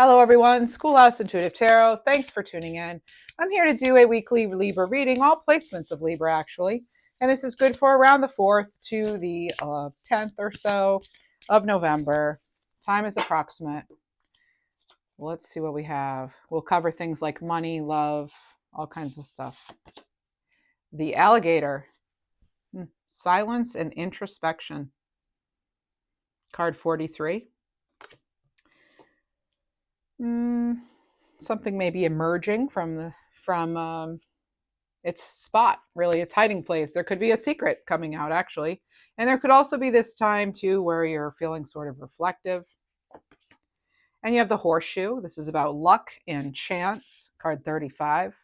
Hello, everyone. Schoolhouse Intuitive Tarot. Thanks for tuning in. I'm here to do a weekly Libra reading, all placements of Libra, actually. And this is good for around the 4th to the 10th or so of November. Time is approximate. Let's see what we have. We'll cover things like money, love, all kinds of stuff. The alligator. Silence and introspection. Card 43. Something may be emerging from its spot, really, its hiding place. There could be a secret coming out, actually. And there could also be this time, too, where you're feeling sort of reflective. And you have the horseshoe. This is about luck and chance, card 35.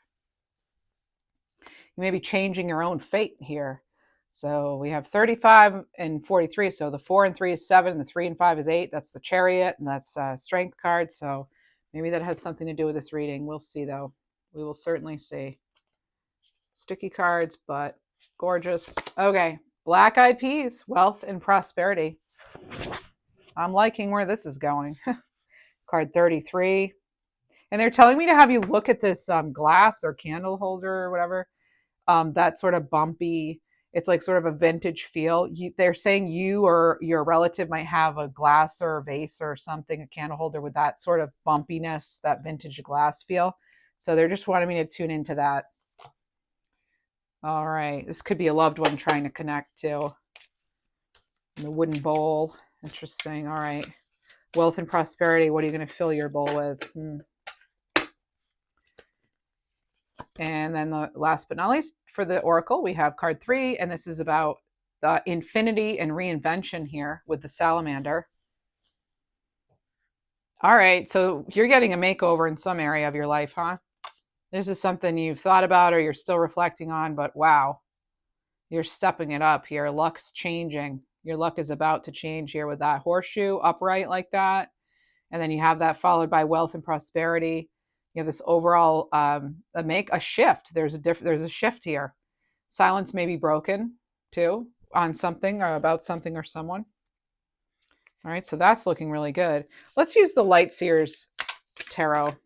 You may be changing your own fate here. So we have 35 and 43. So the 4 and 3 is 7, the 3 and 5 is 8. That's the chariot, and that's strength card. So maybe that has something to do with this reading. We'll see, though. We will certainly see. Sticky cards, but gorgeous. Okay, Black Eyed Peas, wealth and prosperity. I'm liking where this is going. Card 33. And they're telling me to have you look at this glass or candle holder or whatever. That sort of bumpy, it's like sort of a vintage feel. They're saying you or your relative might have a glass or a vase or something, a candle holder with that sort of bumpiness, that vintage glass feel. So they're just wanting me to tune into that. All right, this could be a loved one trying to connect to. The wooden bowl, interesting. All right, wealth and prosperity. What are you going to fill your bowl with? And then the last but not least, for the oracle, we have card 3, and this is about infinity and reinvention here with the salamander. All right, so you're getting a makeover in some area of your life, huh? This is something you've thought about or you're still reflecting on, but wow, you're stepping it up here. Luck's changing. Your luck is about to change here with that horseshoe upright like that. And then you have that followed by wealth and prosperity. You have this overall a shift. There's a shift here. Silence may be broken too on something or about something or someone. All right, so that's looking really good. Let's use the Light Seers Tarot.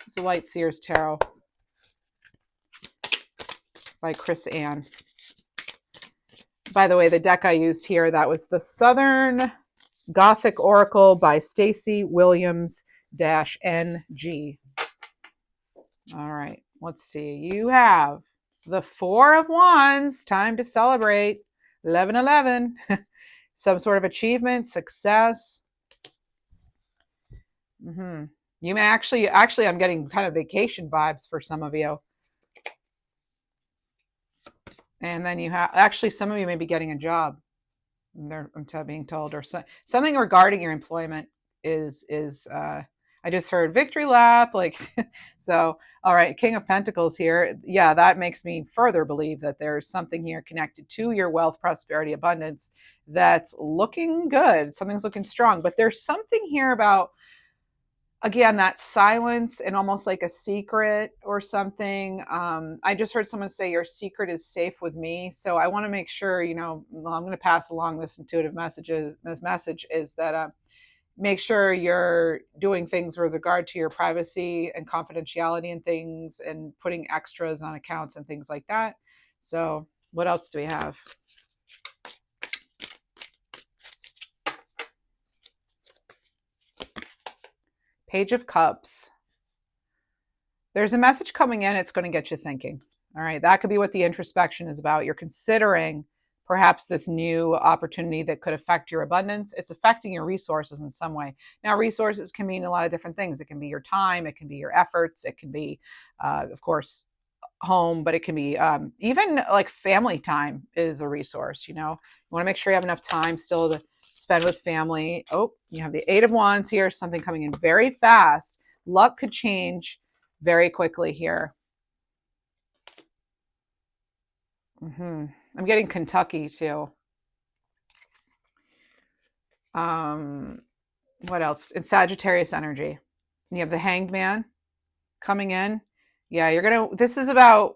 It's the Light Seers Tarot by Chris Ann. By the way, the deck I used here, that was the Southern Gothic Oracle by Stacy Williams-NG. All right, let's see. You have the 4 of Wands, time to celebrate. 11-11. Some sort of achievement, success. You may actually, I'm getting kind of vacation vibes for some of you. And then you have, actually, some of you may be getting a job. I'm being told, or something regarding your employment is I just heard victory lap, like, so, all right, King of Pentacles here. Yeah, that makes me further believe that there's something here connected to your wealth, prosperity, abundance that's looking good. Something's looking strong, but there's something here about, again, that silence and almost like a secret or something. I just heard someone say your secret is safe with me. So I want to make sure, I'm going to pass along this intuitive message. This message is that make sure you're doing things with regard to your privacy and confidentiality and things, and putting extras on accounts and things like that. So what else do we have? Page of Cups. There's a message coming in. It's going to get you thinking. All right. That could be what the introspection is about. You're considering perhaps this new opportunity that could affect your abundance. It's affecting your resources in some way. Now, resources can mean a lot of different things. It can be your time. It can be your efforts. It can be, of course, home, but it can be even like family time is a resource. You want to make sure you have enough time still to spend with family. Oh, you have the 8 of Wands here, something coming in very fast. Luck could change very quickly here. I'm getting Kentucky too. What else? It's Sagittarius energy. And you have the Hanged Man coming in. Yeah, this is about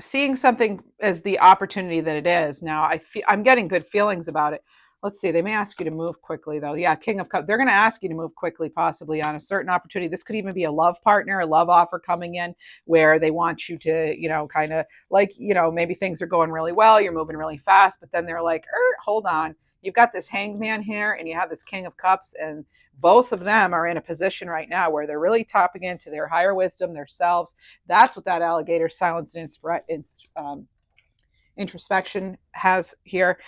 seeing something as the opportunity that it is. Now, I'm getting good feelings about it. Let's see. They may ask you to move quickly, though. Yeah, King of Cups. They're going to ask you to move quickly, possibly on a certain opportunity. This could even be a love partner, a love offer coming in where they want you to, kind of like, maybe things are going really well. You're moving really fast, but then they're like, hold on. You've got this hanged man here and you have this King of Cups, and both of them are in a position right now where they're really tapping into their higher wisdom, themselves. That's what that alligator silence and introspection has here.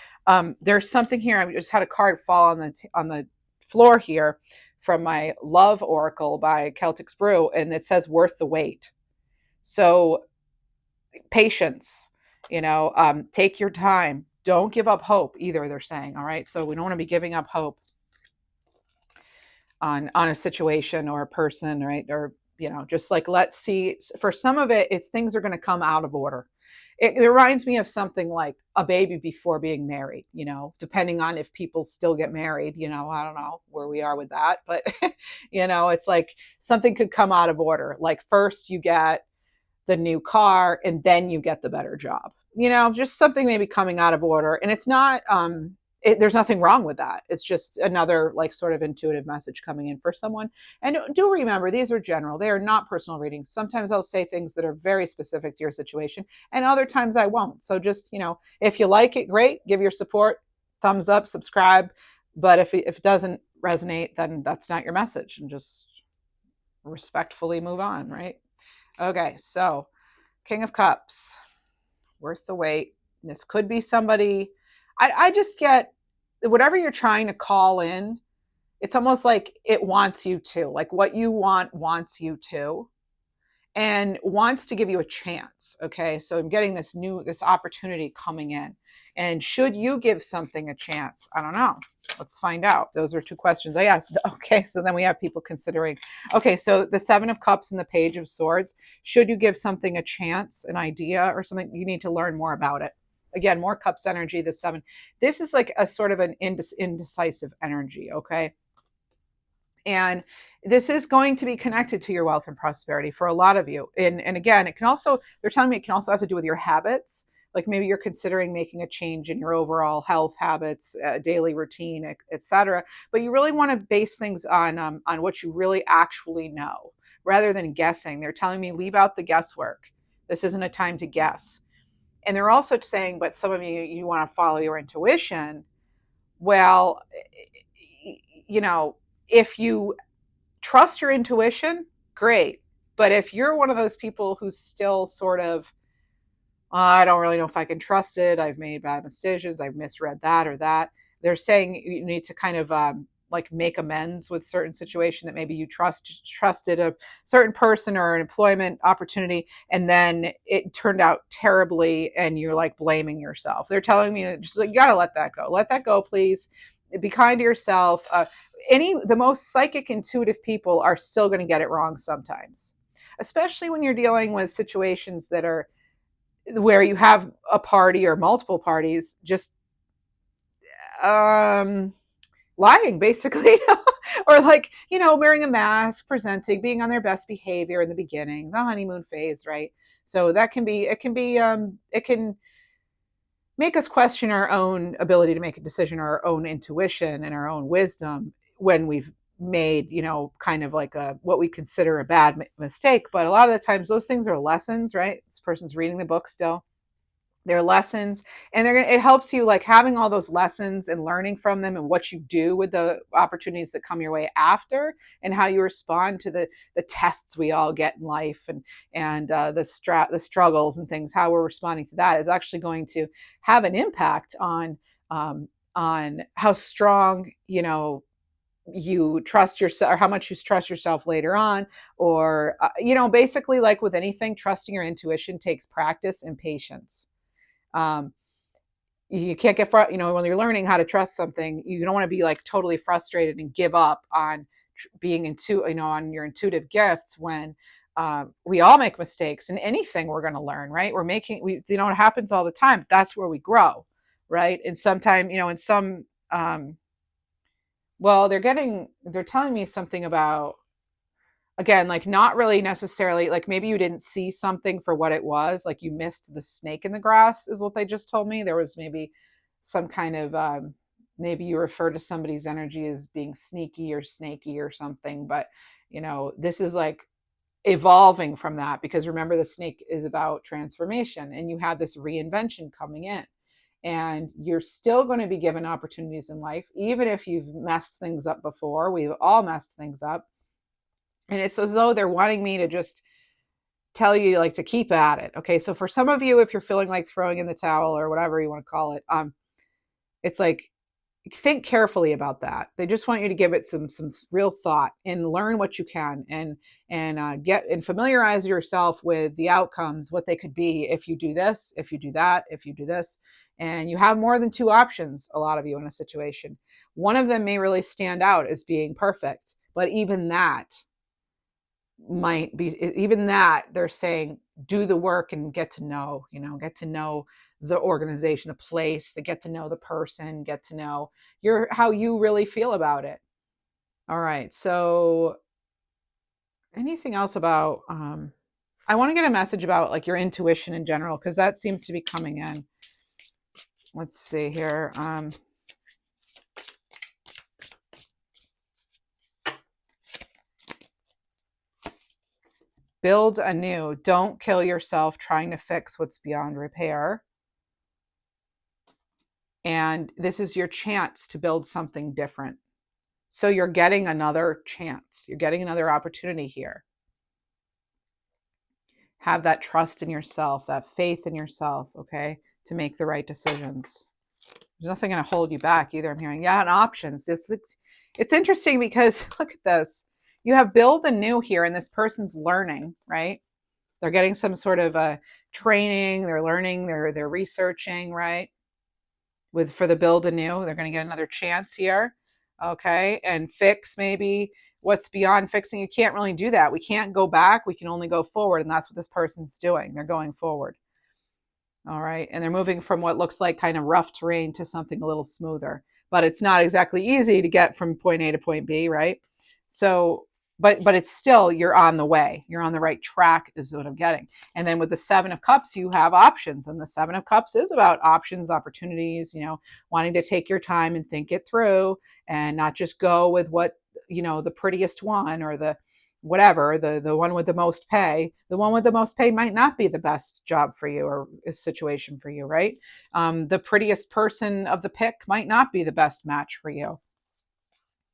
There's something here. I just had a card fall on the floor here from my Love Oracle by Celtic Brew, and it says worth the wait. So patience, take your time. Don't give up hope either, they're saying. All right. So we don't want to be giving up hope on a situation or a person, right? Or, just like, let's see. For some of it, it's things are going to come out of order. It reminds me of something like a baby before being married, depending on if people still get married, I don't know where we are with that, but it's like something could come out of order. Like first you get the new car and then you get the better job, just something maybe coming out of order. And it's not, there's nothing wrong with that. It's just another like sort of intuitive message coming in for someone. And do remember, these are general. They are not personal readings. Sometimes I'll say things that are very specific to your situation, and other times I won't. So just, if you like it, great. Give your support, thumbs up, subscribe. But if it doesn't resonate, then that's not your message, and just respectfully move on, right? Okay, so King of Cups, worth the wait. This could be somebody. I just get whatever you're trying to call in, it's almost like it wants you to. Like what you want wants you to, and wants to give you a chance. Okay, so I'm getting this opportunity coming in. And should you give something a chance? I don't know. Let's find out. Those are two questions I asked. Okay, so then we have people considering. Okay, so the Seven of Cups and the Page of Swords. Should you give something a chance, an idea or something? You need to learn more about it. Again, more Cups energy, the Seven. This is like a sort of an indecisive energy, okay? And this is going to be connected to your wealth and prosperity for a lot of you. And again, it can also, they're telling me it can also have to do with your habits. Like maybe you're considering making a change in your overall health habits, daily routine, etc. But you really want to base things on what you really actually know rather than guessing. They're telling me leave out the guesswork. This isn't a time to guess. And they're also saying, but some of you want to follow your intuition. Well, if you trust your intuition, great. But if you're one of those people who's still sort of, I don't really know if I can trust it, I've made bad decisions, I've misread that or that, they're saying you need to kind of like make amends with certain situation that maybe you trusted a certain person or an employment opportunity, and then it turned out terribly and you're like blaming yourself. They're telling me just like, you got to let that go, please. Be kind to yourself. The most psychic, intuitive people are still going to get it wrong sometimes, especially when you're dealing with situations that are where you have a party or multiple parties just lying, basically, or like, wearing a mask, presenting, being on their best behavior in the beginning, the honeymoon phase, right? So it can make us question our own ability to make a decision, or our own intuition and our own wisdom when we've made, kind of like what we consider a bad mistake. But a lot of the times those things are lessons, right? This person's reading the book still. They're lessons, and it helps you, like having all those lessons and learning from them and what you do with the opportunities that come your way after, and how you respond to the tests we all get in life, and the struggles and things. How we're responding to that is actually going to have an impact on how strong you trust yourself, or how much you trust yourself later on. Or basically, like with anything, trusting your intuition takes practice and patience. You can't get when you're learning how to trust something, you don't want to be like totally frustrated and give up on being on your intuitive gifts, when we all make mistakes in anything we're going to learn, right? It happens all the time. That's where we grow, right? And sometime, in some well, they're telling me something about, again, like not really necessarily, like maybe you didn't see something for what it was, like you missed the snake in the grass is what they just told me. There was maybe some kind of maybe you refer to somebody's energy as being sneaky or snaky or something, but this is like evolving from that, because remember, the snake is about transformation, and you have this reinvention coming in, and you're still going to be given opportunities in life, even if you've messed things up before. We've all messed things up, and it's as though they're wanting me to just tell you, like, to keep at it. Okay, so for some of you, if you're feeling like throwing in the towel or whatever you want to call it, it's like, think carefully about that. They just want you to give it some real thought and learn what you can, and get and familiarize yourself with the outcomes, what they could be if you do this, if you do that, if you do this. And you have more than two options, a lot of you, in a situation. One of them may really stand out as being perfect, but even that they're saying, do the work and get to know, the organization, the place, to get to know the person, get to know how you really feel about it. All right, so anything else about I want to get a message about, like, your intuition in general, because that seems to be coming in. Let's see here. Build anew. Don't kill yourself trying to fix what's beyond repair. And this is your chance to build something different. So you're getting another chance. You're getting another opportunity here. Have that trust in yourself, that faith in yourself, okay, to make the right decisions. There's nothing going to hold you back either. I'm hearing, and options. It's interesting because look at this. You have build anew here, and this person's learning, right? They're getting some sort of a training. They're learning. They're researching, right? For the build anew, they're going to get another chance here, okay? And fix maybe what's beyond fixing. You can't really do that. We can't go back. We can only go forward, and that's what this person's doing. They're going forward. All right. And they're moving from what looks like kind of rough terrain to something a little smoother. But it's not exactly easy to get from point A to point B, right? So, but it's still, you're on the way. You're on the right track, is what I'm getting. And then with the Seven of Cups, you have options. And the Seven of Cups is about options, opportunities, wanting to take your time and think it through, and not just go with what, the prettiest one, or the whatever, the one with the most pay. The one with the most pay might not be the best job for you or a situation for you, right? The prettiest person of the pick might not be the best match for you,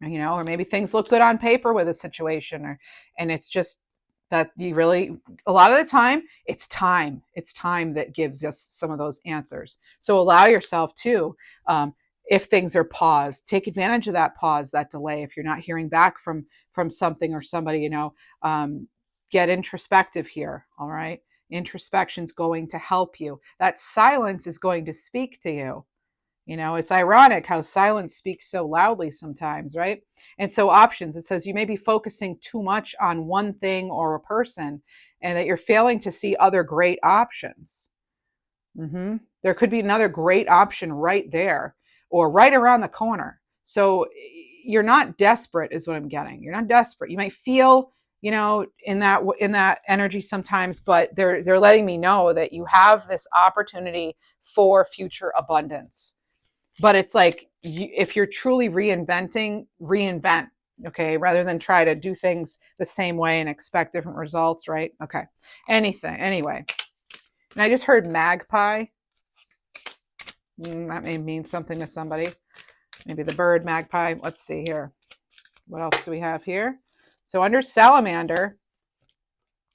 or maybe things look good on paper with a situation, and it's just that you really, a lot of the time, it's time that gives us some of those answers. So allow yourself to, if things are paused, take advantage of that pause, that delay. If you're not hearing back from something or somebody, get introspective here. All right, introspection's going to help you. That silence is going to speak to you. It's ironic how silence speaks so loudly sometimes, right? And so options, it says you may be focusing too much on one thing or a person, and that you're failing to see other great options. There could be another great option right there, or right around the corner. So you're not desperate, is what I'm getting. You're not desperate. You might feel, in that energy sometimes, but they're letting me know that you have this opportunity for future abundance. But it's like, if you're truly reinvent, okay, rather than try to do things the same way and expect different results, right? Okay. Anyway. And I just heard magpie. That may mean something to somebody. Maybe the bird magpie. Let's see here. What else do we have here? So under salamander,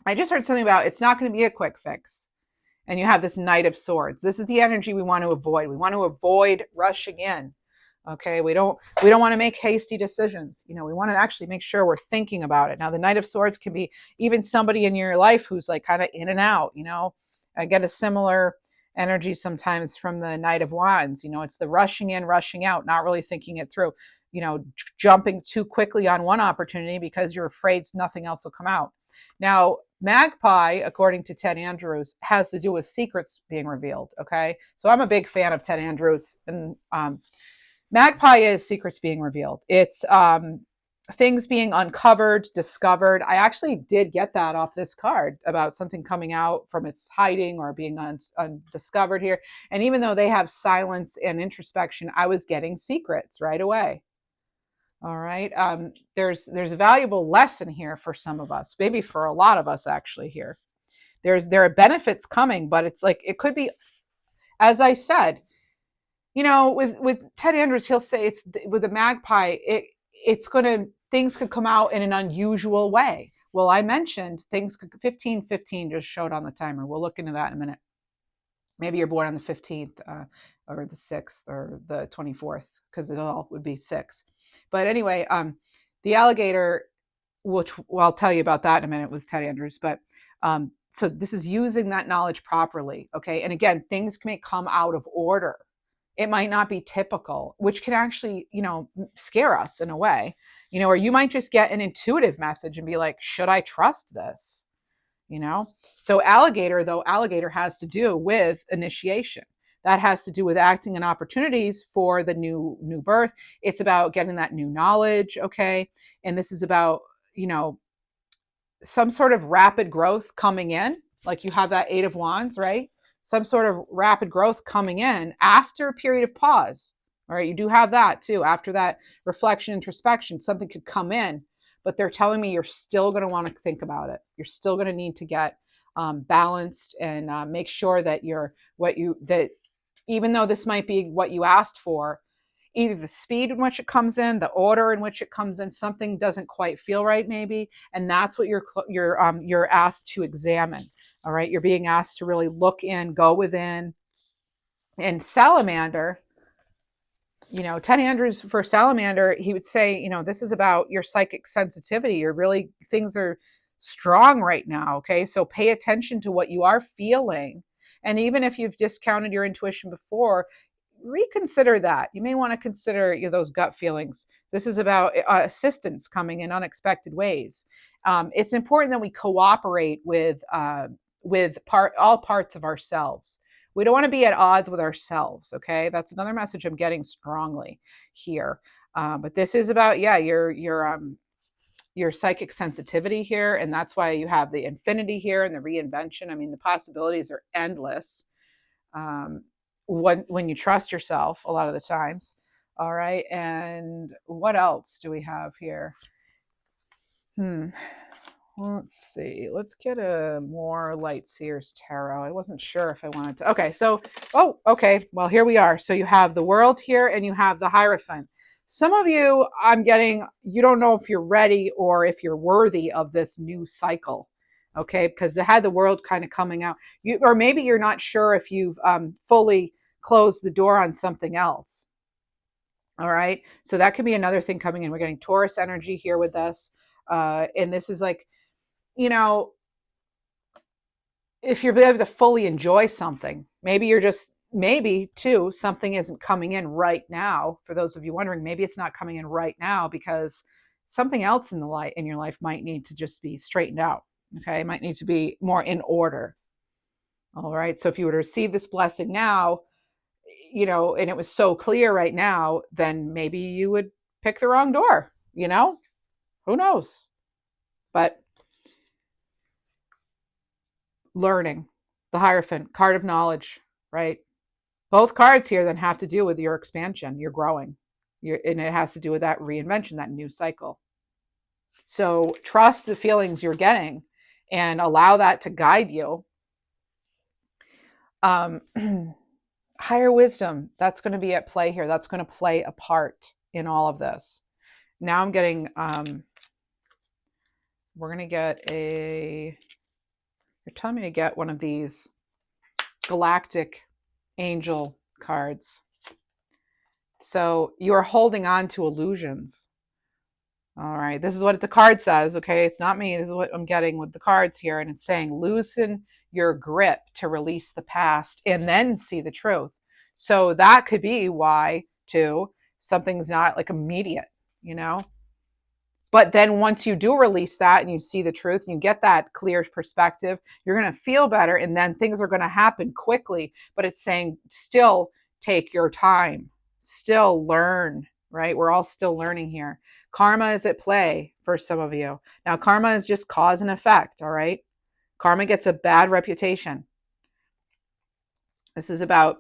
I just heard something about it's not going to be a quick fix. And you have this Knight of Swords. This is the energy we want to avoid. We want to avoid rushing in. Okay, we don't want to make hasty decisions. We want to actually make sure we're thinking about it. Now, the Knight of Swords can be even somebody in your life who's like kind of in and out. I get a similar energy sometimes from the Knight of Wands. It's the rushing in, rushing out, not really thinking it through. Jumping too quickly on one opportunity because you're afraid nothing else will come out. Now, magpie, according to Ted Andrews, has to do with secrets being revealed. Okay, so I'm a big fan of Ted Andrews, and magpie is secrets being revealed. It's things being uncovered, discovered. I actually did get that off this card about something coming out from its hiding or being undiscovered here. And even though they have silence and introspection, I was getting secrets right away. All right. There's a valuable lesson here for some of us, maybe for a lot of us actually here. There are benefits coming, but it's like it could be, as I said, with Ted Andrews, he'll say it's with a magpie, it's gonna things could come out in an unusual way. Well, I mentioned things could 15:15 just showed on the timer. We'll look into that in a minute. Maybe you're born on the 15th or the 6th or the 24th, because it all would be 6. But anyway, the alligator, which well, I'll tell you about that in a minute with Ted Andrews, but so this is using that knowledge properly. Okay. And again, things may come out of order. It might not be typical, which can actually, scare us in a way, or you might just get an intuitive message and be like, should I trust this? So alligator has to do with initiation. That has to do with acting in opportunities for the new birth. It's about getting that new knowledge. Okay. And this is about, some sort of rapid growth coming in, like you have that 8 of Wands, right? Some sort of rapid growth coming in after a period of pause. All right, you do have that too. After that reflection, introspection, something could come in, but they're telling me you're still going to want to think about it. You're still going to need to get balanced and make sure that that even though this might be what you asked for, either the speed in which it comes in, the order in which it comes in, something doesn't quite feel right, maybe, and that's what you're asked to examine. All right, you're being asked to really look in, go within. And salamander, Ted Andrews for salamander, he would say, this is about your psychic sensitivity. You're really things are strong right now. Okay, so pay attention to what you are feeling, and even if you've discounted your intuition before, reconsider that. You may want to consider those gut feelings. This is about assistance coming in unexpected ways. It's important that we cooperate with all parts of ourselves. We don't want to be at odds with ourselves. Okay, that's another message I'm getting strongly here. But this is about your psychic sensitivity here, and that's why you have the infinity here and the reinvention. I mean, the possibilities are endless. When you trust yourself a lot of the times. All right. And what else do we have here? Let's see. Let's get a more Light Seers Tarot. I wasn't sure if I wanted to. Okay. So, okay. Well, here we are. So you have the World here and you have the Hierophant. Some of you, I'm getting, you don't know if you're ready or if you're worthy of this new cycle. Okay. Because they had the World kind of coming out. Or maybe you're not sure if you've fully closed the door on something else. All right. So that could be another thing coming in. We're getting Taurus energy here with us. And this is like, if you're able to fully enjoy something, maybe too, something isn't coming in right now. For those of you wondering, maybe it's not coming in right now because something else in your life might need to just be straightened out. Okay. It might need to be more in order. All right. So if you were to receive this blessing now, and it was so clear right now, then maybe you would pick the wrong door, who knows? But learning, the Hierophant, card of knowledge, right? Both cards here then have to do with your expansion, your growing, and it has to do with that reinvention, that new cycle. So trust the feelings you're getting and allow that to guide you. Higher wisdom, that's going to be at play here. That's going to play a part in all of this. Now I'm getting, we're going to get you're telling me to get one of these galactic angel cards. So you are holding on to illusions. All right, this is what the card says. Okay, it's not me. This is what I'm getting with the cards here. And it's saying, loosen your grip to release the past and then see the truth. So that could be why, too, something's not like immediate, But then once you do release that and you see the truth and you get that clear perspective, you're going to feel better. And then things are going to happen quickly. But it's saying still take your time, still learn, right? We're all still learning here. Karma is at play for some of you. Now, karma is just cause and effect, all right? Karma gets a bad reputation. This is about,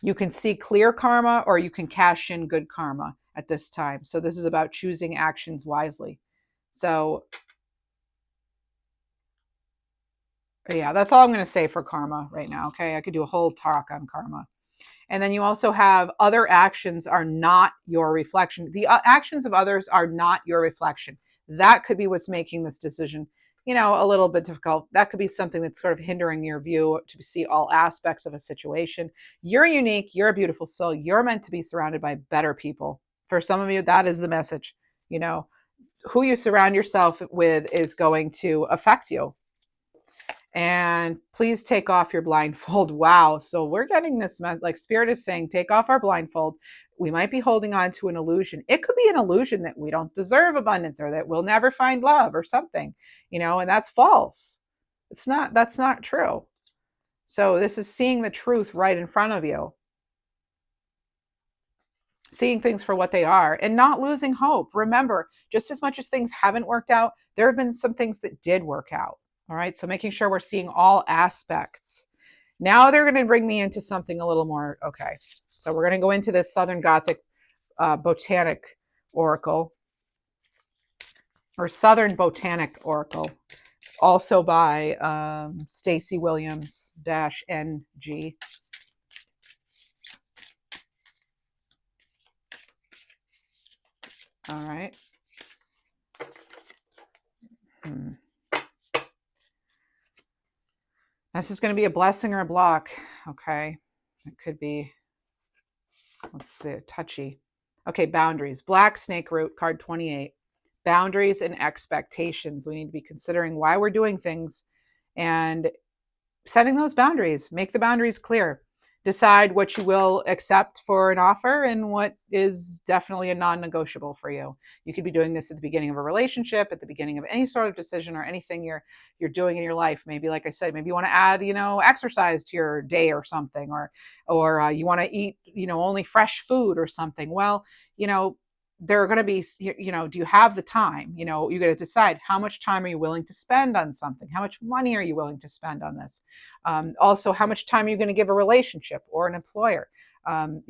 you can see clear karma or you can cash in good karma at this time. So this is about choosing actions wisely. So yeah, that's all I'm going to say for karma right now. Okay. I could do a whole talk on karma. And then you also have other actions are not your reflection. The actions of others are not your reflection. That could be what's making this decision, a little bit difficult. That could be something that's sort of hindering your view to see all aspects of a situation. You're unique. You're a beautiful soul. You're meant to be surrounded by better people. For some of you, that is the message. Who you surround yourself with is going to affect you. And please take off your blindfold. Wow. So we're getting this like Spirit is saying, take off our blindfold. We might be holding on to an illusion. It could be an illusion that we don't deserve abundance or that we'll never find love or something, and that's false. That's not true. So this is seeing the truth right in front of you, seeing things for what they are and not losing hope. Remember, just as much as things haven't worked out, there have been some things that did work out. All right. So making sure we're seeing all aspects. Now they're going to bring me into something a little more. Okay. So we're going to go into this Southern Gothic Botanic Oracle or Southern Botanic Oracle, also by Stacy Williams -NG. All right. This is going to be a blessing or a block. Okay. It could be, let's see, touchy. Okay, boundaries. Black snake root, card 28. Boundaries and expectations. We need to be considering why we're doing things and setting those boundaries. Make the boundaries clear. Decide what you will accept for an offer and what is definitely a non-negotiable for you. You could be doing this at the beginning of a relationship, at the beginning of any sort of decision or anything you're doing in your life. Maybe, like I said, maybe you want to add, exercise to your day or something, or you want to eat, only fresh food or something. Well, there are going to be, do you have the time? You got to decide how much time are you willing to spend on something? How much money are you willing to spend on this? Also, how much time are you going to give a relationship or an employer? And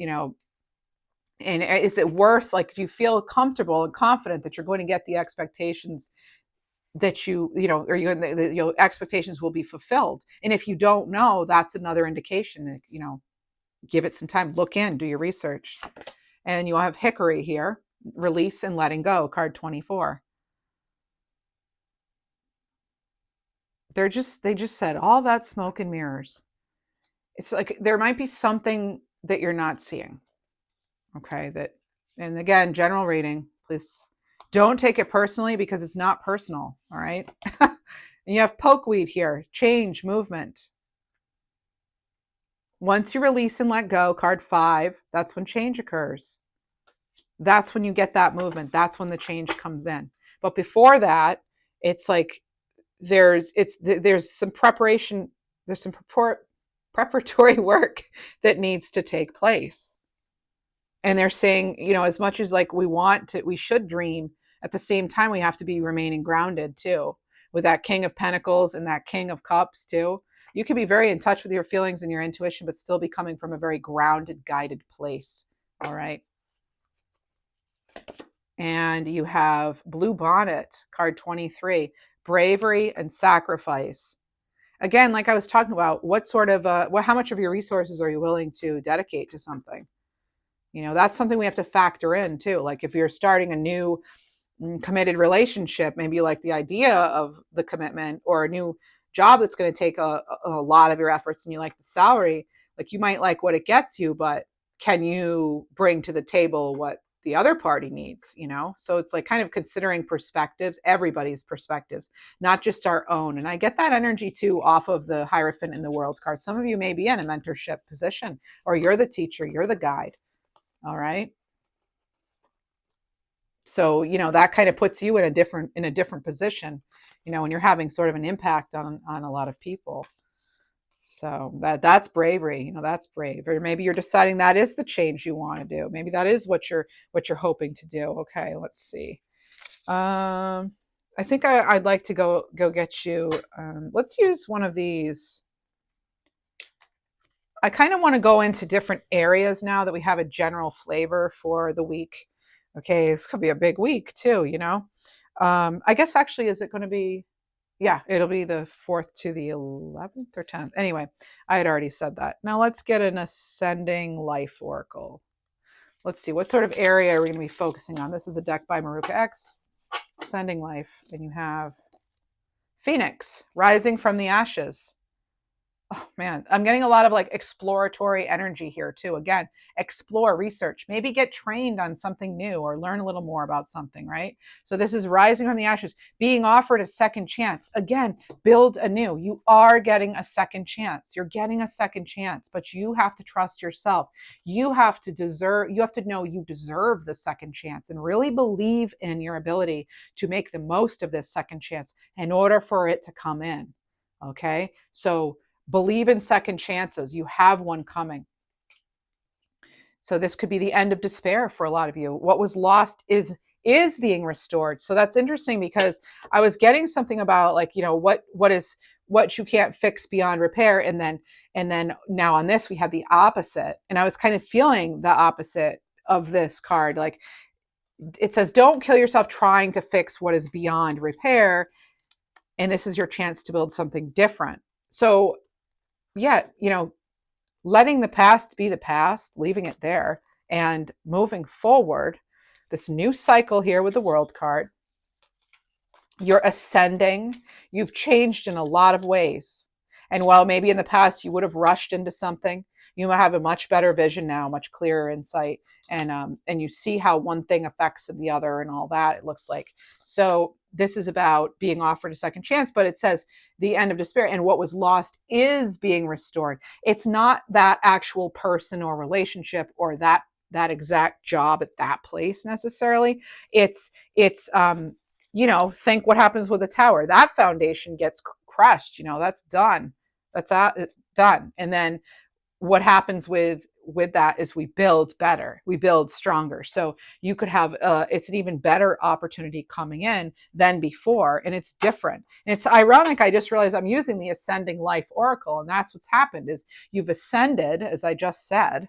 is it worth, like, do you feel comfortable and confident that you're going to get the expectations that or your expectations will be fulfilled? And if you don't know, that's another indication that, give it some time, look in, do your research. And you'll have Hickory here, release and letting go, card 24. They just said all that smoke and mirrors. It's like there might be something that you're not seeing. Okay, and again, general reading, please don't take it personally because it's not personal. All right. And you have pokeweed here, change, movement. Once you release and let go, card 5, that's when change occurs. That's when you get that movement. That's when the change comes in. But before that, it's like there's some preparation, there's some preparatory work that needs to take place. And they're saying, as much as like we should dream, at the same time we have to be remaining grounded too, with that King of Pentacles and that King of Cups too. You can be very in touch with your feelings and your intuition, but still be coming from a very grounded, guided place. All right. And you have Blue Bonnet, card 23, bravery and sacrifice. Again, like I was talking about, what sort of, how much of your resources are you willing to dedicate to something? That's something we have to factor in too. Like if you're starting a new committed relationship, maybe you like the idea of the commitment, or a new job that's going to take a lot of your efforts and you like the salary, like you might like what it gets you, but can you bring to the table what the other party needs? So it's like kind of considering perspectives, everybody's perspectives, not just our own. And I get that energy too off of the Hierophant in the World card. Some of you may be in a mentorship position, or you're the teacher, you're the guide. All right. So, that kind of puts you in a different position, when you're having sort of an impact on a lot of people. So that's bravery, that's brave. Or maybe you're deciding that is the change you want to do. Maybe that is what you're hoping to do. Okay, let's see. I think I'd like to go get you. Let's use one of these. I kind of want to go into different areas now that we have a general flavor for the week. Okay, this could be a big week too, you know. I guess actually, is it going to be? Yeah, it'll be the 4th to the 11th or 10th. Anyway, I had already said that. Now let's get an ascending life oracle. Let's see, what sort of area are we going to be focusing on? This is a deck by Maruka X, ascending life, and you have Phoenix, rising from the ashes. Oh man, I'm getting a lot of like exploratory energy here too. Again, explore, research, maybe get trained on something new or learn a little more about something, right? So this is rising from the ashes, being offered a second chance. Again, build anew. You are getting a second chance. You're getting a second chance, but you have to trust yourself. You have to know you deserve the second chance and really believe in your ability to make the most of this second chance in order for it to come in. Okay? So believe in second chances. You have one coming. So this could be the end of despair for a lot of you. What was lost is being restored. So that's interesting because I was getting something about like, you know, what you can't fix beyond repair, and then now on this we have the opposite. And I was kind of feeling the opposite of this card. Like it says don't kill yourself trying to fix what is beyond repair, and this is your chance to build something different. So yeah, you know, letting the past be the past, leaving it there, and moving forward. This new cycle here with the World card, you're ascending, you've changed in a lot of ways. And while maybe in the past you would have rushed into something, you have a much better vision now, much clearer insight, and you see how one thing affects the other and all that. It looks like so. This is about being offered a second chance, but it says the end of despair and what was lost is being restored. It's not that actual person or relationship or that exact job at that place necessarily. It's you know, think what happens with a tower. That foundation gets crushed, you know, that's done. That's done. And then what happens with that is we build better, we build stronger. So you could have it's an even better opportunity coming in than before, and it's different. And it's ironic, I just realized I'm using the ascending life oracle, and that's what's happened is you've ascended, as I just said,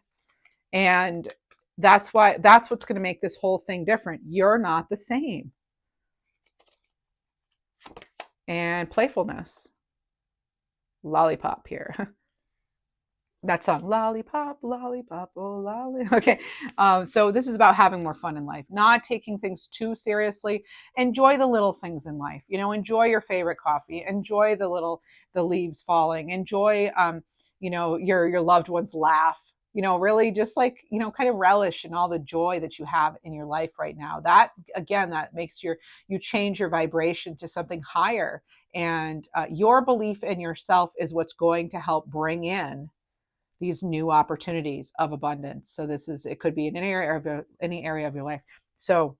and that's what's going to make this whole thing different. You're not the same. And playfulness, lollipop here. That song, lollipop, lollipop, oh lolly. Okay, so this is about having more fun in life, not taking things too seriously. Enjoy the little things in life. You know, enjoy your favorite coffee. Enjoy the leaves falling. Enjoy, you know, your loved ones laugh. You know, really just like, you know, kind of relish in all the joy that you have in your life right now. That again, that makes you change your vibration to something higher, and your belief in yourself is what's going to help bring in these new opportunities of abundance. So this is, it could be in any area of your life. So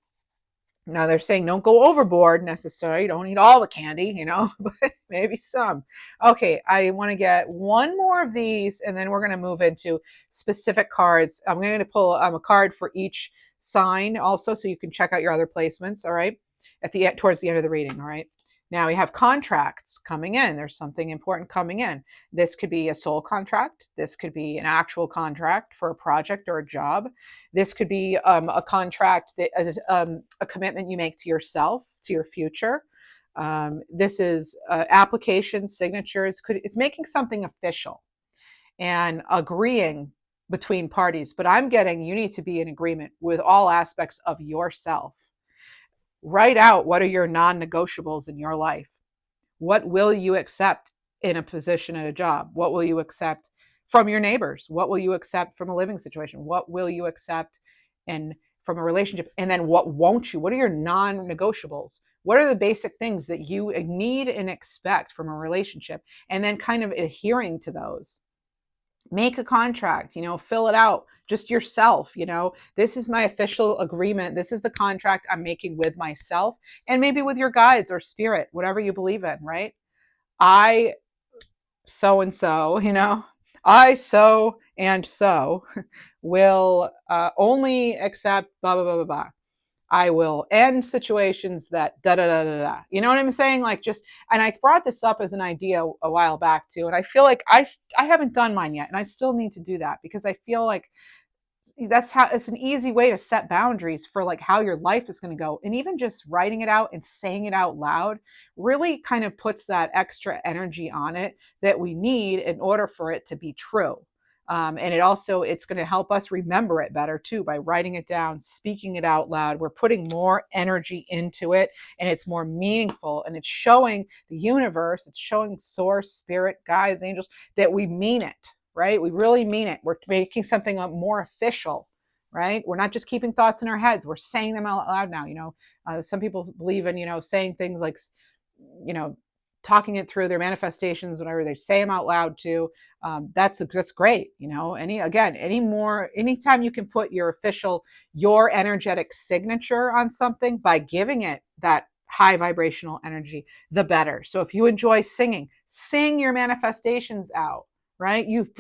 now they're saying don't go overboard necessarily. Don't eat all the candy, you know, but maybe some. Okay, I want to get one more of these, and then we're going to move into specific cards. I'm going to pull a card for each sign also, so you can check out your other placements. All right, towards the end of the reading. All right. Now we have contracts coming in. There's something important coming in. This could be a soul contract. This could be an actual contract for a project or a job. This could be a contract, that a commitment you make to yourself, to your future. This is applications, signatures. It's making something official and agreeing between parties. But I'm getting you need to be in agreement with all aspects of yourself. Write out what are your non-negotiables in your life. What will you accept in a position at a job? What will you accept from your neighbors? What will you accept from a living situation? What will you accept and from a relationship? And then what won't you? What are your non-negotiables? What are the basic things that you need and expect from a relationship? And then kind of adhering to those. Make a contract, you know, fill it out just yourself. You know, this is my official agreement. This is the contract I'm making with myself and maybe with your guides or spirit, whatever you believe in, right? I so and so, you know, I so and so will only accept blah, blah, blah, blah, blah. I will end situations that da da da da da. You know what I'm saying? Like just, and I brought this up as an idea a while back too, and I feel like I haven't done mine yet, and I still need to do that because I feel like that's how it's an easy way to set boundaries for like how your life is going to go, and even just writing it out and saying it out loud really kind of puts that extra energy on it that we need in order for it to be true. And it also it's going to help us remember it better too by writing it down, speaking it out loud. We're putting more energy into it, and it's more meaningful, and it's showing the universe, it's showing source, spirit, guides, angels, that we mean it, right? We really mean it. We're making something more official, right? We're not just keeping thoughts in our heads. We're saying them out loud now. Some people believe in, saying things like, you know, talking it through their manifestations, whenever they say them out loud too. That's great. Anytime you can put your energetic signature on something by giving it that high vibrational energy, the better. So if you enjoy singing, sing your manifestations out, right? You've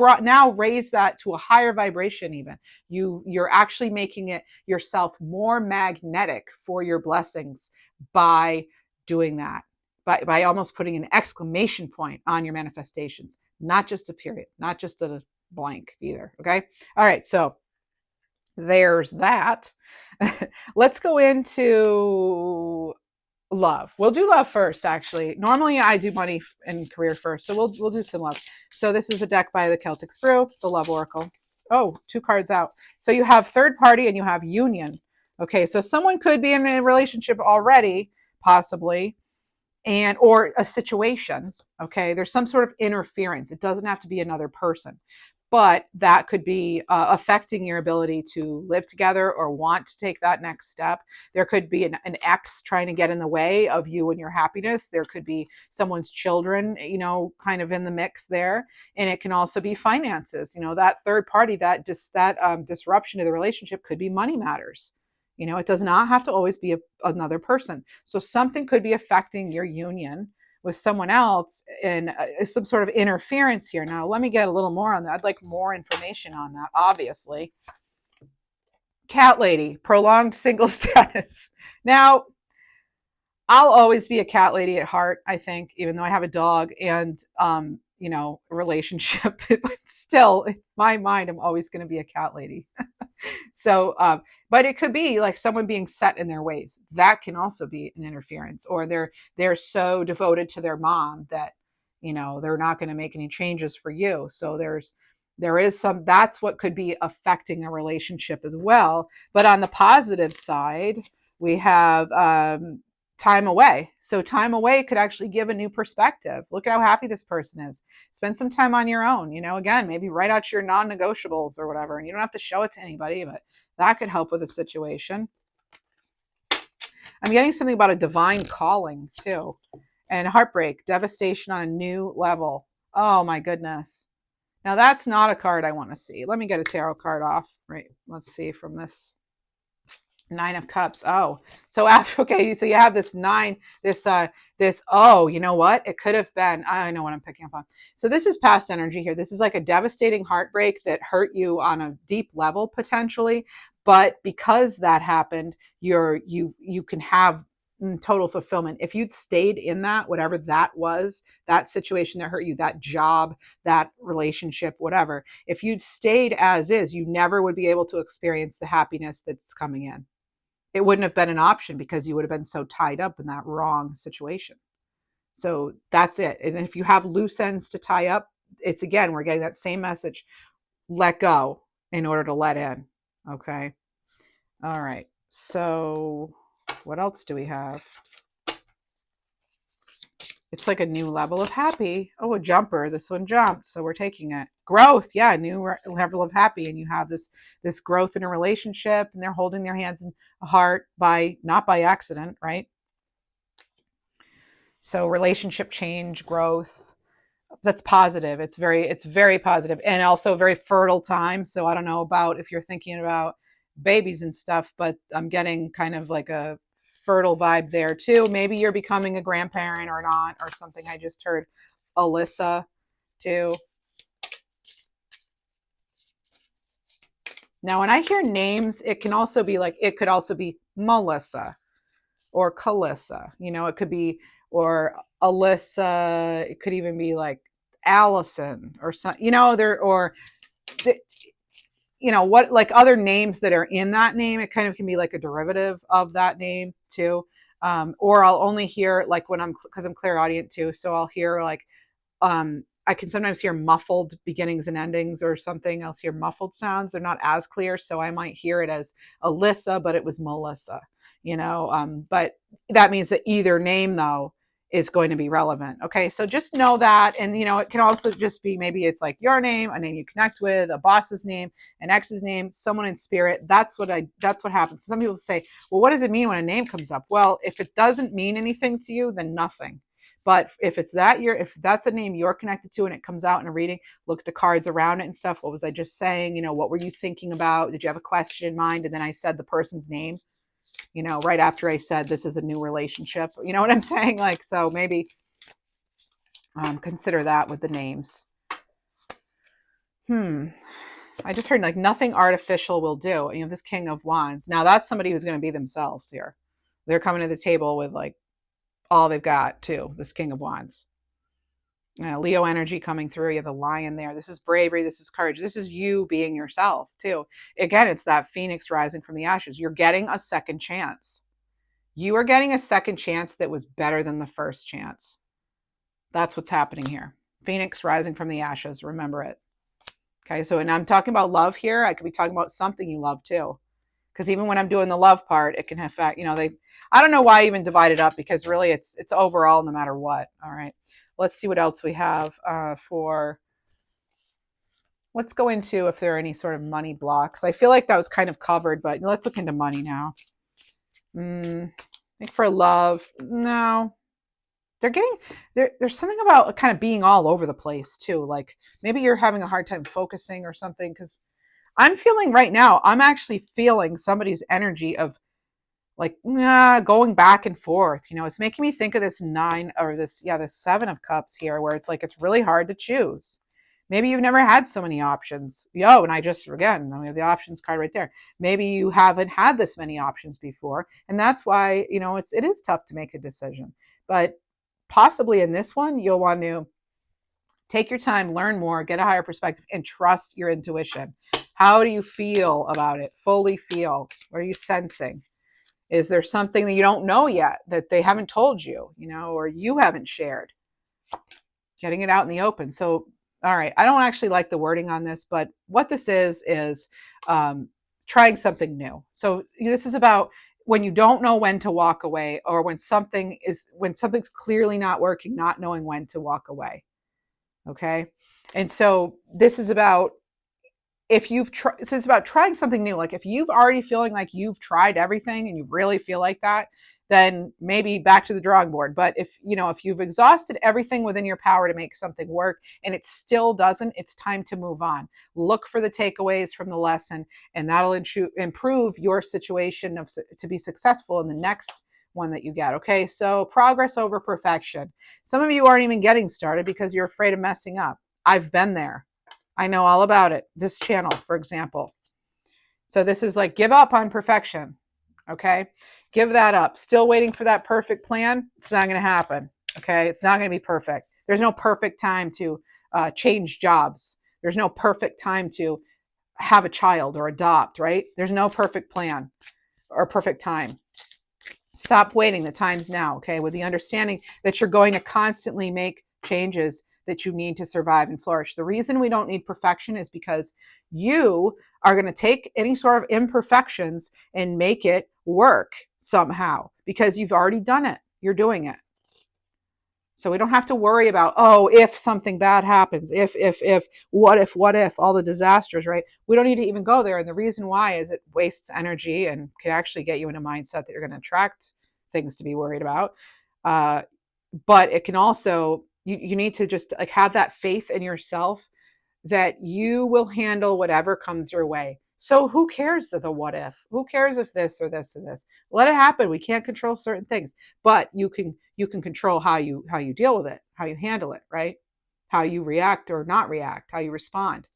raised that to a higher vibration. Even you're actually making it yourself more magnetic for your blessings by doing that, by almost putting an exclamation point on your manifestations, not just a period, not just a blank either. Okay. All right, so there's that. Let's go into love. We'll do love first, actually. Normally I do money and career first, so we'll do some love. So this is a deck by the Celtic Sprue, the Love Oracle. Oh, 2 cards out. So you have third party and you have union. Okay, so someone could be in a relationship already, possibly, and or a situation. Okay, there's some sort of interference. It doesn't have to be another person, but that could be affecting your ability to live together or want to take that next step. There could be an ex trying to get in the way of you and your happiness. There could be someone's children, kind of in the mix there. And it can also be finances. That third party, that disruption to the relationship could be money matters. It does not have to always be another person. So something could be affecting your union with someone else, and some sort of interference here. Now, let me get a little more on that. I'd like more information on that, obviously. Cat lady, prolonged single status. Now, I'll always be a cat lady at heart, I think, even though I have a dog and, a relationship. But still, in my mind, I'm always going to be a cat lady. So, but it could be like someone being set in their ways. That can also be an interference, or they're so devoted to their mom that they're not going to make any changes for you. So there is some, that's what could be affecting a relationship as well. But on the positive side, we have time away. So time away could actually give a new perspective. Look at how happy this person is. Spend some time on your own. Again, maybe write out your non-negotiables or whatever, and you don't have to show it to anybody, but that could help with a situation. I'm getting something about a divine calling too, and heartbreak, devastation on a new level. Oh my goodness. Now that's not a card I want to see. Let me get a tarot card off. Right. Let's see from this 9 of Cups. Oh, so after, okay, so you have this 9, oh, you know what? It could have been, I know what I'm picking up on. So this is past energy here. This is like a devastating heartbreak that hurt you on a deep level potentially, but because that happened, you can have total fulfillment. If you'd stayed in that, whatever that was, that situation that hurt you, that job, that relationship, whatever, if you'd stayed as is, you never would be able to experience the happiness that's coming in. It wouldn't have been an option because you would have been so tied up in that wrong situation. So that's it. And if you have loose ends to tie up, it's again, we're getting that same message. Let go in order to let in. Okay. All right. So what else do we have? It's like a new level of happy. Oh, a jumper. This one jumped, so we're taking it. Growth, yeah, new level of happy, and you have this growth in a relationship, and they're holding their hands in a heart not by accident, right? So relationship change, growth. That's positive. It's very positive, and also a very fertile time. So I don't know about if you're thinking about babies and stuff, but I'm getting kind of like a fertile vibe there too. Maybe you're becoming a grandparent or not, or something. I just heard Alyssa too. Now, when I hear names, it could also be Melissa or Calissa. It could be, or Alyssa. It could even be like Allison or some, there, or what, like other names that are in that name. It kind of can be like a derivative of that name too. Or I'll only hear like when because I'm clairaudient too, so I'll hear like I can sometimes hear muffled beginnings and endings or something else. Hear muffled sounds. They're not as clear. So I might hear it as Alyssa, but it was Melissa, but that means that either name though is going to be relevant. Okay. So just know that. And, it can also just be, maybe it's like your name, a name you connect with, a boss's name, an ex's name, someone in spirit. That's what happens. Some people say, well, what does it mean when a name comes up? Well, if it doesn't mean anything to you, then nothing. But if if that's a name you're connected to and it comes out in a reading, look at the cards around it and stuff. What was I just saying? What were you thinking about? Did you have a question in mind? And then I said the person's name, right after I said this is a new relationship. You know what I'm saying? Like, so maybe consider that with the names. I just heard like nothing artificial will do. And you have this King of Wands. Now that's somebody who's going to be themselves here. They're coming to the table with like all they've got too. This King of Wands. Leo energy coming through. You have the lion there. This is bravery. This is courage. This is you being yourself too. Again, it's that phoenix rising from the ashes. You're getting a second chance. You are getting a second chance that was better than the first chance. That's what's happening here. Phoenix rising from the ashes. Remember it. Okay. So, and I'm talking about love here. I could be talking about something you love too. Because even when I'm doing the love part, it can affect, I don't know why I even divide it up, because really it's overall no matter what. All right. Let's see what else we have let's go into if there are any sort of money blocks. I feel like that was kind of covered, but let's look into money now. I think for love, no. There's something about kind of being all over the place too. Like maybe you're having a hard time focusing or something, because I'm feeling right now, I'm actually feeling somebody's energy of like going back and forth. It's making me think of this this 7 of Cups here, where it's like it's really hard to choose. Maybe you've never had so many options. And I have the options card right there. Maybe you haven't had this many options before, and that's why it is tough to make a decision. But possibly in this one, you'll want to take your time, learn more, get a higher perspective, and trust your intuition. How do you feel about it? Fully feel. What are you sensing? Is there something that you don't know yet that they haven't told you, or you haven't shared? Getting it out in the open. So, all right, I don't actually like the wording on this, but what this is trying something new. So this is about when you don't know when to walk away, or when something's clearly not working, not knowing when to walk away. Okay. And so this is about it's about trying something new. Like if you've already feeling like you've tried everything and you really feel like that, then maybe back to the drawing board. But if you've exhausted everything within your power to make something work and it still doesn't, it's time to move on. Look for the takeaways from the lesson, and that'll improve your situation to be successful in the next one that you get. Okay. So progress over perfection. Some of you aren't even getting started because you're afraid of messing up. I've been there. I know all about it. This channel, for example. So this is like, give up on perfection. Okay. Give that up. Still waiting for that perfect plan. It's not going to happen. Okay. It's not going to be perfect. There's no perfect time to change jobs. There's no perfect time to have a child or adopt, right? There's no perfect plan or perfect time. Stop waiting. The time's now. Okay. With the understanding that you're going to constantly make changes that you need to survive and flourish. The reason we don't need perfection is because you are going to take any sort of imperfections and make it work somehow, because you've already done it. You're doing it. So we don't have to worry about, if something bad happens, what if, all the disasters, right? We don't need to even go there. And the reason why is it wastes energy and can actually get you in a mindset that you're going to attract things to be worried about. But it can also, you need to just like have that faith in yourself that you will handle whatever comes your way. So who cares the what if? Who cares if this or this or this? Let it happen. We can't control certain things, but you can control how you deal with it, how you handle it, right? How you react or not react, how you respond.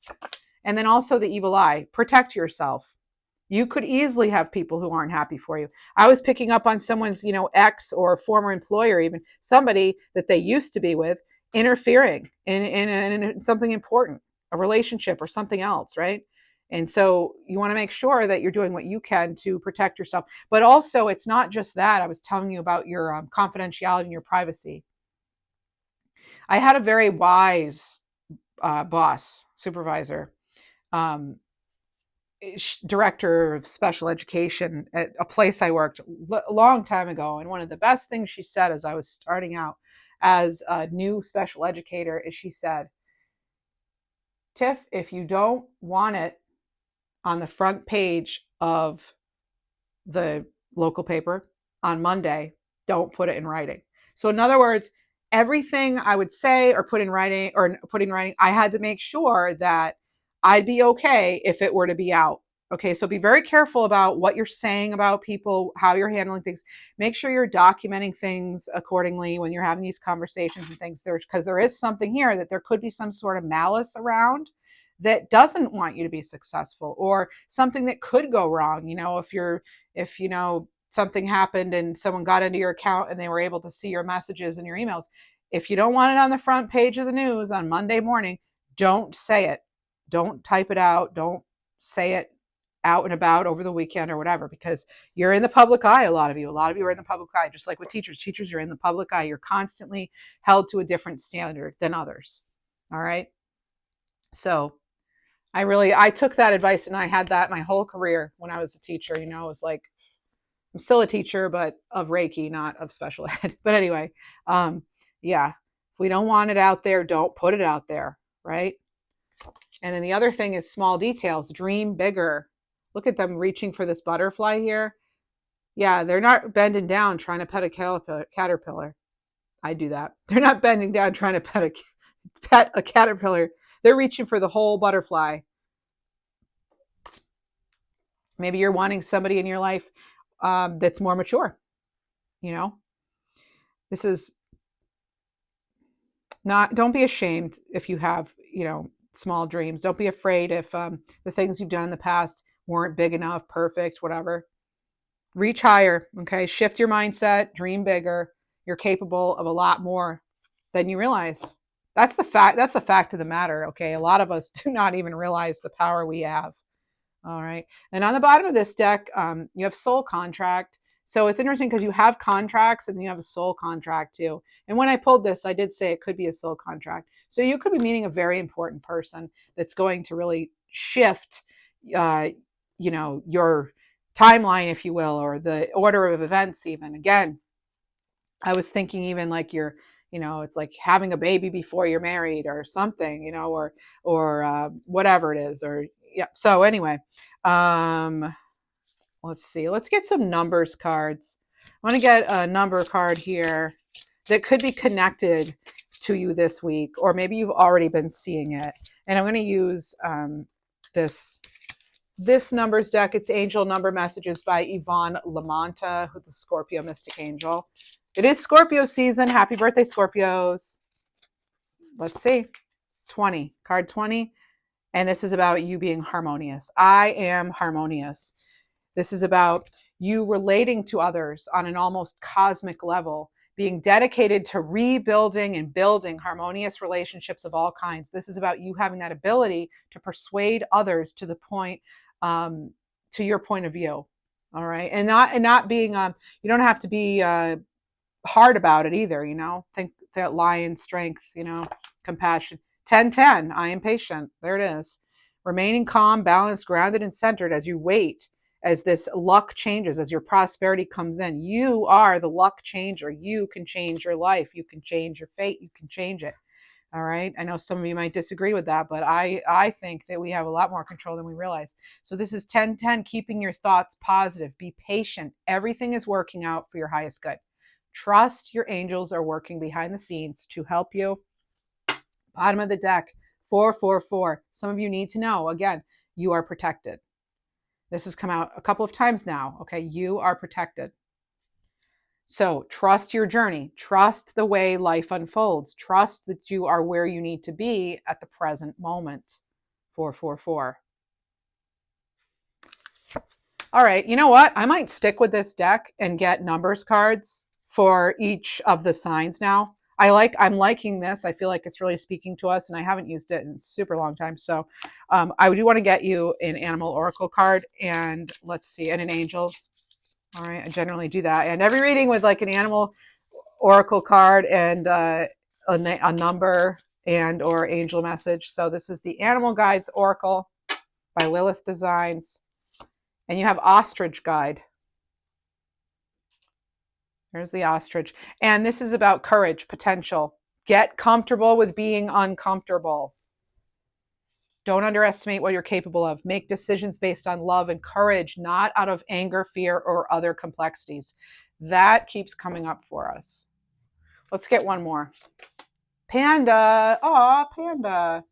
And then also the evil eye. Protect yourself. You could easily have people who aren't happy for you. I was picking up on someone's, ex or former employer, even somebody that they used to be with, interfering in something important, a relationship or something else, right? And so you want to make sure that you're doing what you can to protect yourself. But also, it's not just that. I was telling you about your confidentiality and your privacy. I had a very wise boss, supervisor, um, director of special education at a place I worked a long time ago. And one of the best things she said as I was starting out as a new special educator is she said, Tiff, if you don't want it on the front page of the local paper on Monday, don't put it in writing. So, in other words, everything I would say or put in writing, I had to make sure that I'd be okay if it were to be out. Okay, so be very careful about what you're saying about people, how you're handling things. Make sure you're documenting things accordingly when you're having these conversations and things. Because there is something here that there could be some sort of malice around that doesn't want you to be successful, or something that could go wrong. If something happened and someone got into your account and they were able to see your messages and your emails, if you don't want it on the front page of the news on Monday morning, don't say it. Don't type it out. Don't say it out and about over the weekend or whatever, because you're in the public eye. A lot of you are in the public eye, just like with teachers are in the public eye. You're constantly held to a different standard than others. All right, so I took that advice, and I had that my whole career when I was a teacher. It was like, I'm still a teacher, but of Reiki, not of special ed. But anyway, yeah, if we don't want it out there, don't put it out there, right? And then the other thing is small details. Dream bigger. Look at them reaching for this butterfly here. Yeah, they're not bending down trying to pet a caterpillar. I do that. They're not bending down trying to pet a caterpillar. They're reaching for the whole butterfly. Maybe you're wanting somebody in your life that's more mature. You know, this is not, don't be ashamed if you have, small dreams. Don't be afraid if the things you've done in the past weren't big enough, perfect, whatever. Reach higher, okay? Shift your mindset, dream bigger. You're capable of a lot more than you realize. That's the fact. That's the fact of the matter, okay? A lot of us do not even realize the power we have. All right. And on the bottom of this deck, you have soul contract. So it's interesting because you have contracts and you have a soul contract too. And when I pulled this, I did say it could be a soul contract. So you could be meeting a very important person that's going to really shift, uh, your timeline, if you will, or the order of events. Even again, I was thinking even like it's like having a baby before you're married or something, or whatever it is, or yeah. So anyway, um, let's see. Let's get some numbers cards. I want to get a number card here that could be connected to you this week, or maybe you've already been seeing it. And I'm going to use this numbers deck. It's Angel Number Messages by Yvonne Lamonta, with the Scorpio Mystic Angel. It is Scorpio season. Happy birthday, Scorpios. Let's see. 20. Card 20. And this is about you being harmonious. I am harmonious. This is about you relating to others on an almost cosmic level, being dedicated to rebuilding and building harmonious relationships of all kinds. This is about you having that ability to persuade others to the point, to your point of view. All right. And not being, you don't have to be hard about it either. Think that lion strength, compassion. 10-10. I am patient. There it is. Remaining calm, balanced, grounded, and centered as you wait, as this luck changes, as your prosperity comes in. You are the luck changer. You can change your life. You can change your fate. You can change it. All right. I know some of you might disagree with that, but I think that we have a lot more control than we realize. So this is 10-10, keeping your thoughts positive. Be patient. Everything is working out for your highest good. Trust your angels are working behind the scenes to help you. Bottom of the deck, 444. Some of you need to know, again, you are protected. This has come out a couple of times now. Okay, you are protected. So trust your journey. Trust the way life unfolds. Trust that you are where you need to be at the present moment. 444. All right, you know what? I might stick with this deck and get numbers cards for each of the signs now. I'm liking this. I feel like it's really speaking to us, and I haven't used it in a super long time. So I do want to get you an animal oracle card, and let's see, and an angel. All right, I generally do that. And every reading with like an animal oracle card and a number and or angel message. So this is the Animal Guides Oracle by Lilith Designs. And you have Ostrich Guide. There's the ostrich. And this is about courage, potential. Get comfortable with being uncomfortable. Don't underestimate what you're capable of. Make decisions based on love and courage, not out of anger, fear, or other complexities. That keeps coming up for us. Let's get one more. Panda. Aw, panda.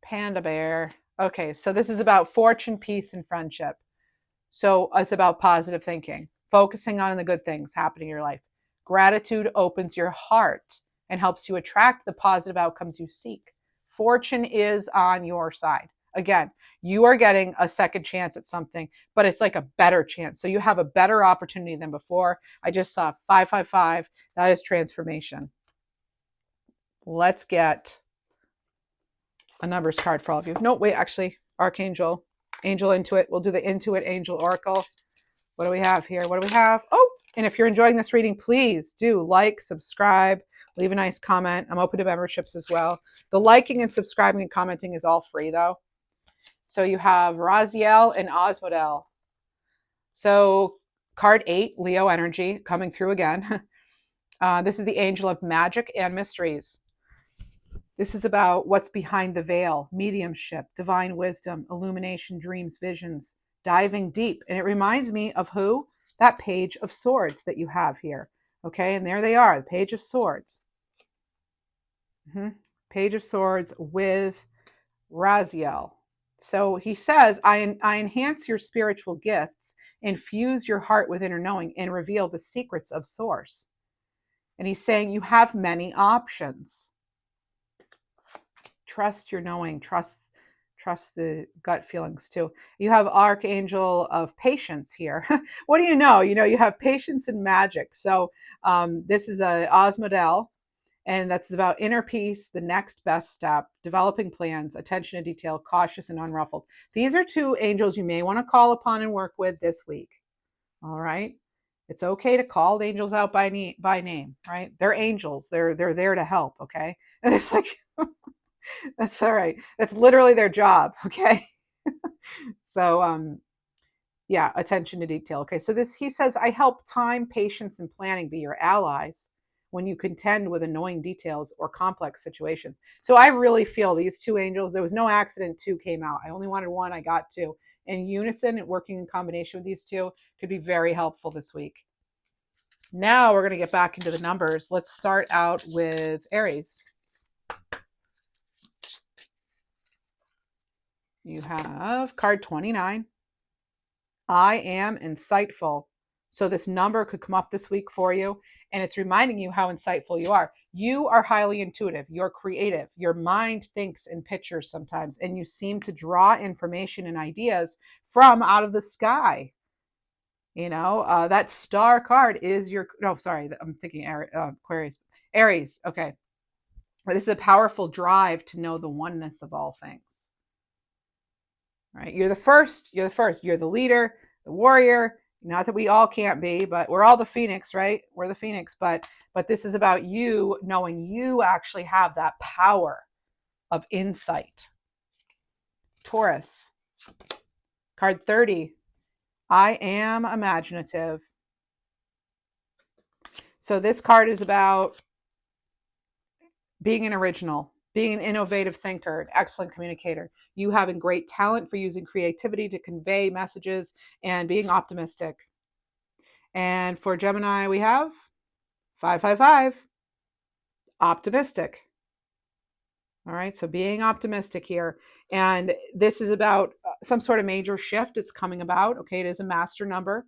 Panda bear. Okay, so this is about fortune, peace, and friendship. So it's about positive thinking, focusing on the good things happening in your life. Gratitude opens your heart and helps you attract the positive outcomes you seek. Fortune is on your side. Again, you are getting a second chance at something, but it's like a better chance. So you have a better opportunity than before. I just saw 555. That is transformation. Let's get a numbers card for all of you. No, wait, actually, Archangel, Angel Intuit. We'll do the Intuit Angel Oracle. What do we have here? What do we have? Oh, and if you're enjoying this reading, please do like, subscribe, leave a nice comment. I'm open to memberships as well. The liking and subscribing and commenting is all free though. So you have Raziel and Osmodel. So card 8, Leo energy, coming through again. This is the angel of magic and mysteries. This is about what's behind the veil, mediumship, divine wisdom, illumination, dreams, visions, diving deep. And it reminds me of who? That page of swords that you have here. Okay, and there they are, the page of swords. Page of swords with Raziel. So he says, I enhance your spiritual gifts, infuse your heart with inner knowing, and reveal the secrets of source. And he's saying you have many options. Trust your knowing, trust the gut feelings too. You have Archangel of Patience here. What do you know? You know, you have patience and magic. So this is a Osmodel, and that's about inner peace, the next best step, developing plans, attention to detail, cautious and unruffled. These are two angels you may want to call upon and work with this week. All right. It's okay to call angels out by name, right? They're angels. They're there to help. Okay. And it's like, that's all right. That's literally their job. Okay. So, yeah, attention to detail. Okay. So he says, I help time, patience, and planning be your allies when you contend with annoying details or complex situations. So I really feel these two angels, there was no accident two came out. I only wanted one. I got two. In unison and working in combination with these two could be very helpful this week. Now we're going to get back into the numbers. Let's start out with Aries. You have card 29. I am insightful. So this number could come up this week for you, and it's reminding you how insightful you are. You are highly intuitive. You're creative. Your mind thinks in pictures sometimes, and you seem to draw information and ideas from out of the sky. You know, that star card is your, no, sorry, I'm thinking Aquarius. Aries, okay. This is a powerful drive to know the oneness of all things. Right? You're the first. You're the leader, the warrior. Not that we all can't be, but we're all the phoenix, right? We're the phoenix, but this is about you knowing you actually have that power of insight. Taurus, card 30. I am imaginative. So this card is about being an original, being an innovative thinker, an excellent communicator, you having great talent for using creativity to convey messages, and being optimistic. And for Gemini, we have 555, optimistic. All right, so being optimistic here. And this is about some sort of major shift it's coming about. Okay, it is a master number.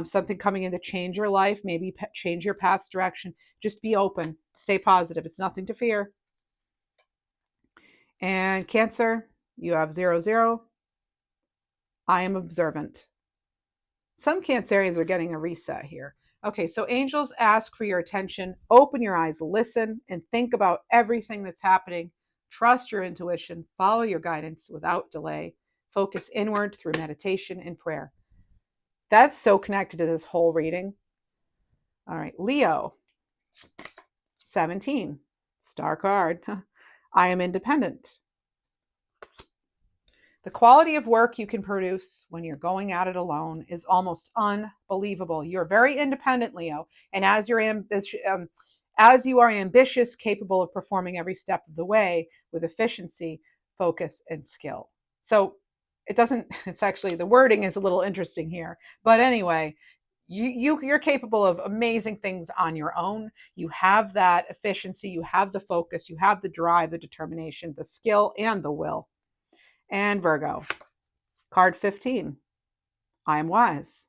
Something coming in to change your life, maybe change your path's direction. Just be open, stay positive. It's nothing to fear. And Cancer, you have 00. I am observant. Some Cancerians are getting a reset here. Okay, so angels ask for your attention. Open your eyes, listen, and think about everything that's happening. Trust your intuition, follow your guidance without delay. Focus inward through meditation and prayer. That's so connected to this whole reading. All right, Leo, 17, star card. I am independent. The quality of work you can produce when you're going at it alone is almost unbelievable. You're very independent, Leo, and as you are ambitious, capable of performing every step of the way with efficiency, focus, and skill. So it doesn't. It's actually the wording is a little interesting here, but anyway, you're capable of amazing things on your own. You have that efficiency, you have the focus, you have the drive, the determination, the skill, and the will. And Virgo, card 15, I am wise.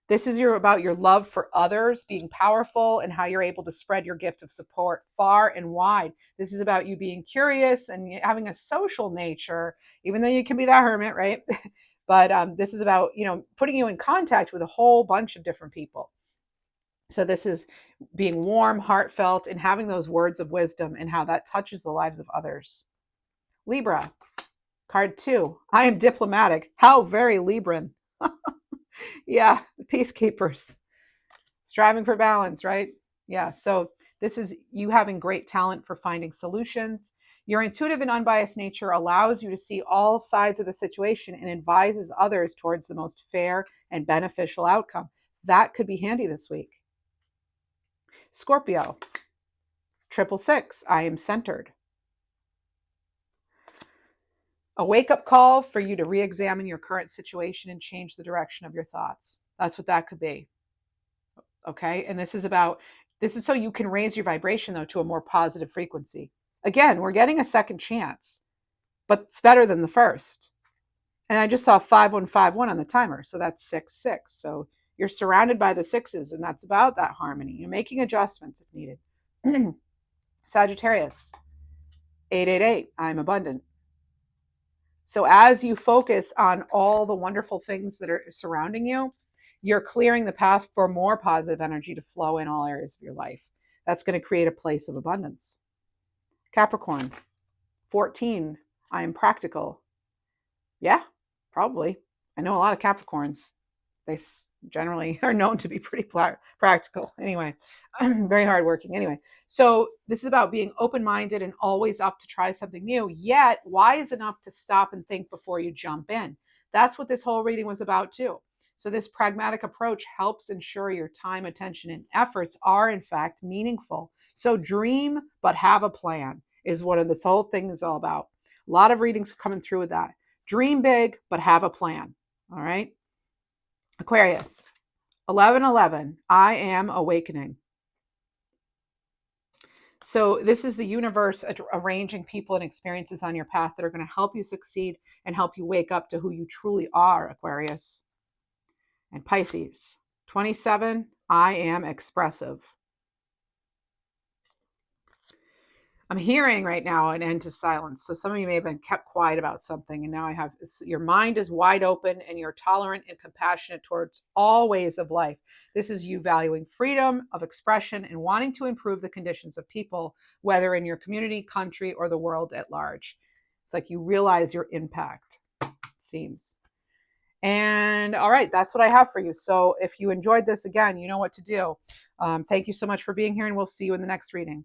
This is about your love for others, being powerful, and how you're able to spread your gift of support far and wide. This is about you being curious and having a social nature, even though you can be that hermit, right? But this is about, putting you in contact with a whole bunch of different people. So this is being warm, heartfelt, and having those words of wisdom and how that touches the lives of others. Libra, card 2, I am diplomatic. How very Libran. Yeah, peacekeepers. Striving for balance, right? Yeah, so this is you having great talent for finding solutions. Your intuitive and unbiased nature allows you to see all sides of the situation and advises others towards the most fair and beneficial outcome. That could be handy this week. Scorpio, 666, I am centered. A wake-up call for you to re-examine your current situation and change the direction of your thoughts. That's what that could be. Okay, and this is so you can raise your vibration, though, to a more positive frequency. Again, we're getting a second chance, but it's better than the first. And I just saw 5151 on the timer, so that's 666. So you're surrounded by the sixes, and that's about that harmony. You're making adjustments if needed. Sagittarius, 888, I'm abundant. So as you focus on all the wonderful things that are surrounding you, you're clearing the path for more positive energy to flow in all areas of your life. That's going to create a place of abundance. Capricorn, 14, I am practical. Yeah, probably. I know a lot of Capricorns. They generally are known to be pretty practical. Anyway, very hardworking. Anyway, so this is about being open-minded and always up to try something new, yet wise enough to stop and think before you jump in. That's what this whole reading was about too. So this pragmatic approach helps ensure your time, attention, and efforts are in fact meaningful. So dream, but have a plan is what this whole thing is all about. A lot of readings are coming through with that. Dream big, but have a plan. All right. Aquarius, 1111, I am awakening. So this is the universe arranging people and experiences on your path that are going to help you succeed and help you wake up to who you truly are, Aquarius. And Pisces, 27, I am expressive. I'm hearing right now an end to silence. So some of you may have been kept quiet about something, and now I have your mind is wide open and you're tolerant and compassionate towards all ways of life. This is you valuing freedom of expression and wanting to improve the conditions of people, whether in your community, country, or the world at large. It's like you realize your impact, it seems. And all right, that's what I have for you. So if you enjoyed this, again, you know what to do. Thank you so much for being here, and we'll see you in the next reading.